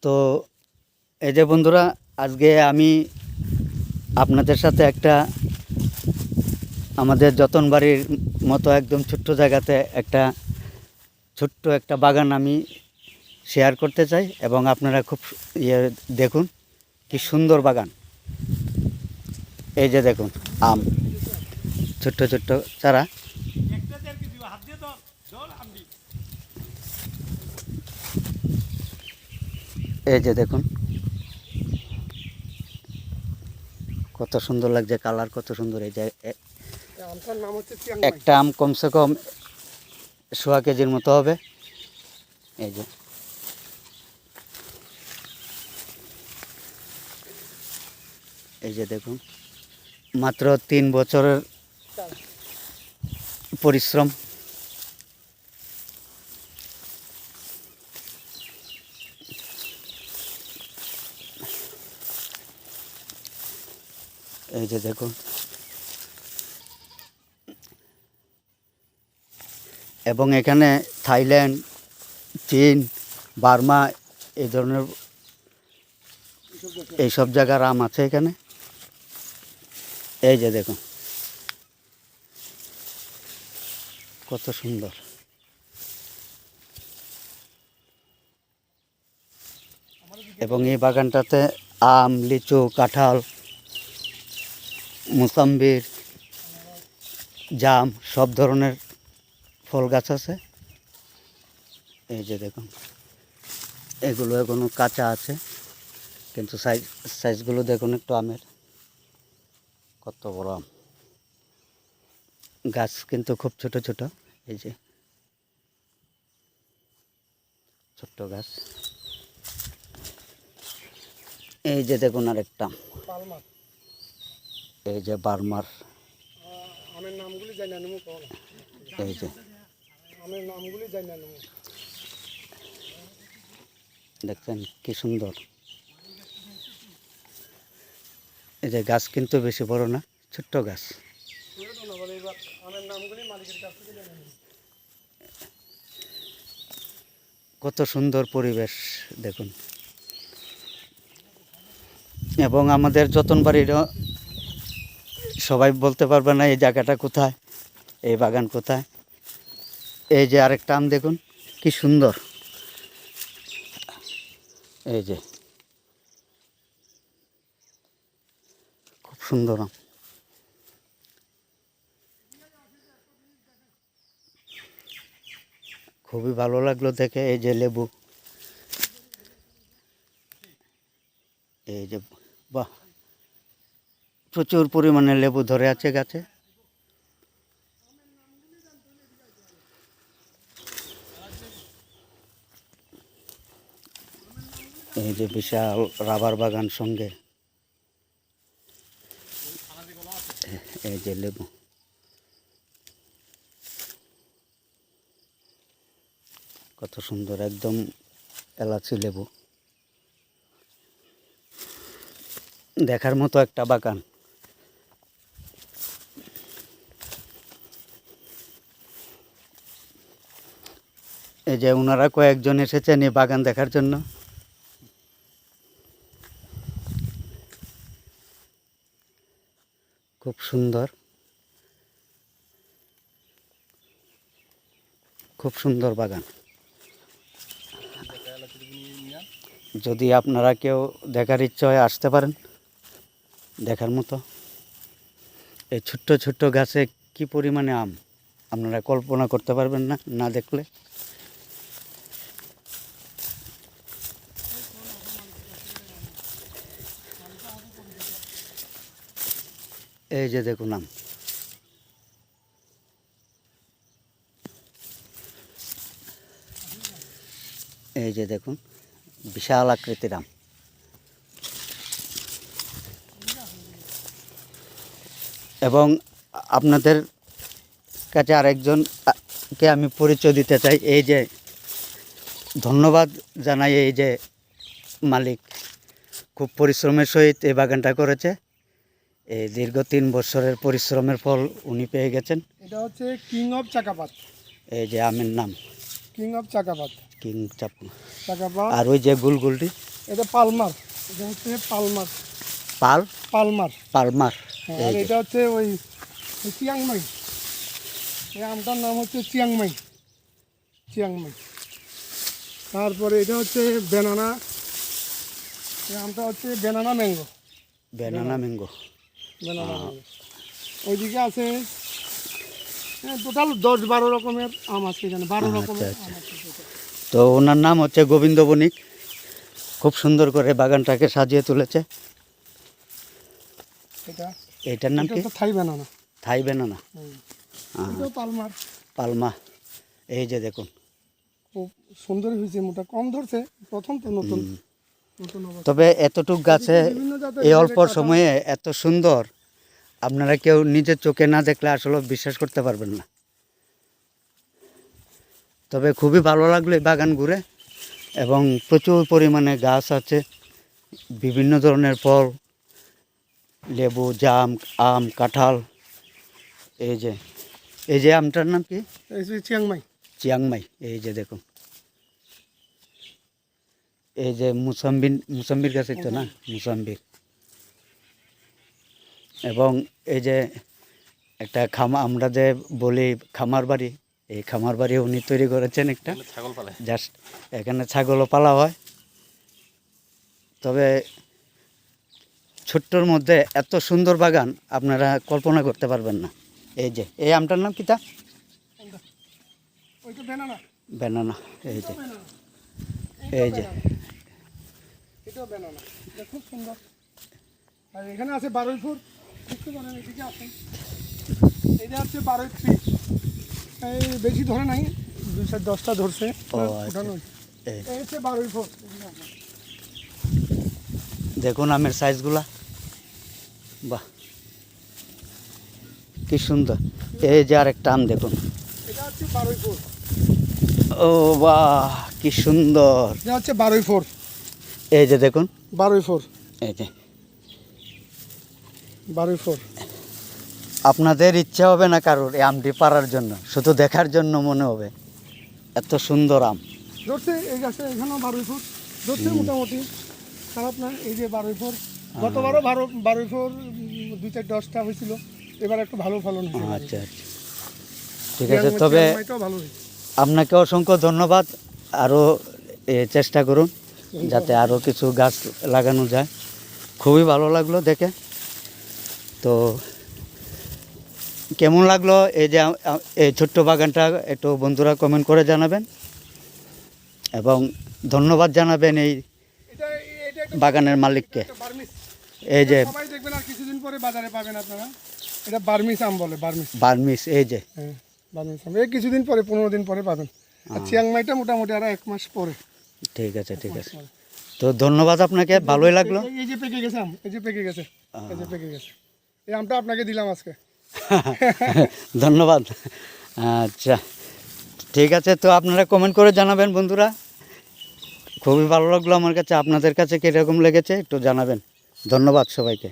তো এই যে বন্ধুরা, আজকে আমি আপনাদের সাথে আমাদের যতন বাড়ির মতো একদম ছোট্ট জায়গাতে ছোট্ট একটা বাগান আমি শেয়ার করতে চাই, এবং আপনারা খুব দেখুন কি সুন্দর বাগান। এই যে দেখুন আম, ছোট্ট ছোট্ট চারা। এই যে দেখুন কত সুন্দর লাগছে, কালার কত সুন্দর। এই যে একটা আম কমসে কম 100 কেজির মতো হবে। এই যে দেখুন, মাত্র 3 বছরের পরিশ্রম। এই যে দেখুন, এবং এখানে থাইল্যান্ড, চীন, বার্মা এই ধরনের এইসব জায়গার আম আছে এখানে। এই যে দেখুন কত সুন্দর। এবং এই বাগানটাতে আম, লিচু, কাঁঠাল, মুসাম্বির, জাম সব ধরনের ফল গাছ আছে। এই যে দেখুন, এগুলো এখনো কাঁচা আছে, কিন্তু সাইজগুলো দেখুন একটু আমের, কত বড় আম। গাছ কিন্তু খুব ছোট ছোট। এই যে ছোট্ট গাছ। এই যে দেখুন আরেকটা, এই যে বার্মার। আমের নামগুলি জানি না, এই যে আমের নামগুলি জানি না। দেখছেন কি সুন্দর। এই যে গাছ কিন্তু বেশি বড় না, ছোট্ট গাছ। আমের নামগুলি মালিকের কাছ থেকে জানি না। কত সুন্দর পরিবেশ দেখুন। এবং আমাদের যতন বাড়িরও সবাই বলতে পারবে না এই জায়গাটা কোথায়, এই বাগান কোথায়। এই যে আরেকটা আম দেখুন কি সুন্দর। এই যে খুব সুন্দর আম। খুবই ভালো লাগলো দেখে। এই যে লেবু, এই যে বাহ, প্রচুর পরিমাণে লেবু ধরে আছে গাছে। এই যে বিশাল রাবার বাগান সঙ্গে। এই যে লেবু, কত সুন্দর, একদম এলাচি লেবু। দেখার মতো একটা বাগান। এই যে ওনারা কয়েকজন এসেছেন এই বাগান দেখার জন্য। খুব সুন্দর, খুব সুন্দর বাগান। যদি আপনারা কেউ দেখার ইচ্ছা হয় আসতে পারেন, দেখার মতো। এই ছোট্ট ছোট্ট গাছে কি পরিমাণে আম আপনারা কল্পনা করতে পারবেন না, না দেখলে। এই যে দেখুন আম। এই যে দেখুন বিশাল আকৃতির আম। এবং আপনাদের কাছে আরেকজনকে আমি পরিচয় দিতে চাই। এই যে ধন্যবাদ জানাই এই যে মালিক, খুব পরিশ্রমের সহিত এই বাগানটা করেছে। এই দীর্ঘ 3 বছরের পরিশ্রমের ফল উনি পেয়ে গেছেন। এটা হচ্ছে কিং অফ চাকাপাত। এই যে আমের নাম কিং অফ চাকাপাত। কিং চাপু। চাকাপাত। আর ওই যে গুলগুলটি এটা পালমার, এটা হচ্ছে পালমার। পাল পালমার। পালমার। হ্যাঁ, এই আর যে এটা হচ্ছে ওই চিয়াংমাই। এই আমটার নাম হচ্ছে চিয়াংমাই। চিয়াংমাই। তারপরে এটা হচ্ছে বেনানা। এই আমটা হচ্ছে banana mango. Banana mango. Banana mango. ওইদিকে আছে টোটাল 10-12 রকমের আম আছে এখানে, 12 আচ্ছা, রকমের আচ্ছা। আম আছে total। তো ওনার নাম হচ্ছে গোবিন্দ বণিক। খুব সুন্দর করে বাগানটাকে সাজিয়ে তুলেছে। এটা এইটার নাম এটা কি? তো থাই বেনানা। থাই ব্যানানা। এটাও পালমার। পালমা। এই যে দেখুন, খুব সুন্দর হয়েছে, মোটা কম ধরছে, প্রথম তো নতুন নতুন অবস্থা। তবে এতটুক গাছে বিভিন্ন জাতের এই বেলে অল্প কাঁঠাল। সময়ে এত সুন্দর, আপনারা কেউ নিজের চোখে না দেখলে আসলে বিশ্বাস করতে পারবেন না। তবে খুবই ভালো লাগলো এই বাগান ঘুরে, এবং প্রচুর পরিমাণে গাছ আছে, বিভিন্ন ধরনের ফল, লেবু, জাম, আম, কাঁঠাল। এই যে আমটার নাম কি? এই যে চিয়াংমাই। চিয়াংমাই। এই যে দেখুন, এই যে মুসাম্বির গাছ তো না, মুসাম্বির। এবং এই যে একটা আমরা যে বলি খামার বাড়ি, এই খামার বাড়ি উনি তৈরি করেছেন একটা। ছাগল পালে। জাস্ট এখানে ছাগলও পালা হয়। তবে ছোট্টর মধ্যে এত সুন্দর বাগান আপনারা কল্পনা করতে পারবেন না। এই যে এই আমটার নাম কি তা? ওইটা বেনানা। ব্যানানা। এই যে বেনানা। এই যে এটাও বেনানা। এটা খুব সুন্দর। আর এখানে আছে 12 ফুট। দেখতে পারেন এদিকে আছে। এটা হচ্ছে 12 ফিট। এই বেশি ধরে নাই, 2-10টা ধরছে। ও আচ্ছা। উঠানো হয়েছে। এই এই হচ্ছে 12 ফুট। দেখুন আমের সাইজগুলা, বাহ কি সুন্দর। এই যে আরেকটা আম দেখুন, এটা হচ্ছে 12 ফুট। ও বাহ কি সুন্দর। এটা হচ্ছে 12 ফুট। এই যে দেখুন, 12 ফুট। এই যে 12 ফুট। আপনাদের ইচ্ছা হবে না কারোর এই আমটি পাড়ার জন্য, শুধু দেখার জন্য মনে হবে এত সুন্দর আম। ধরছে এই গাছে এখানেও 12 ফুট ধরছে মোটামুটি, খারাপ না। এই যে 12 ফুট, গতবারও 12 ফুট 2-4-10টা হয়েছিল, এবার একটু ভালো ফলন হয়েছে। আচ্ছা আচ্ছা, ঠিক আছে। তবে চিয়াংমাইটাও ভালো হয়েছে। আপনাকে অসংখ্য ধন্যবাদ। আরও চেষ্টা করুন যাতে আরও কিছু গাছ লাগানো যায়। খুবই ভালো লাগলো দেখে। তো কেমন লাগলো এই যে এই ছোট্ট বাগানটা, একটু বন্ধুরা কমেন্ট করে জানাবেন, এবং ধন্যবাদ জানাবেন এই এটা এটা একটা বাগানের মালিককে। বার্মিস। এই যে সবাই দেখবেন আর কিছুদিন পরে বাজারে পাবেন আপনারা। এটা বার্মিস আম বলে, বার্মিস। বার্মিস। এই যে হ্যাঁ, বার্মিস আম। এই কিছুদিন পরে, 15 দিন পরে পাবেন। আর চিয়াংমাইটা মোটামুটি আর 1 মাস পরে। ঠিক আছে, ঠিক আছে। তো ধন্যবাদ আপনাকে, ভালোই লাগলো। এই যে পেকে গেছে আম, এই যে পেকে গেছে, এই যে পেকে গেছে। এই আমটা আপনাকে দিলাম আজকে। ধন্যবাদ। আচ্ছা ঠিক আছে, তো আপনারা কমেন্ট করে জানাবেন বন্ধুরা। খুবই ভালো লাগলো আমার কাছে। আপনাদের কাছে কীরকম লেগেছে একটু জানাবেন। ধন্যবাদ সবাইকে।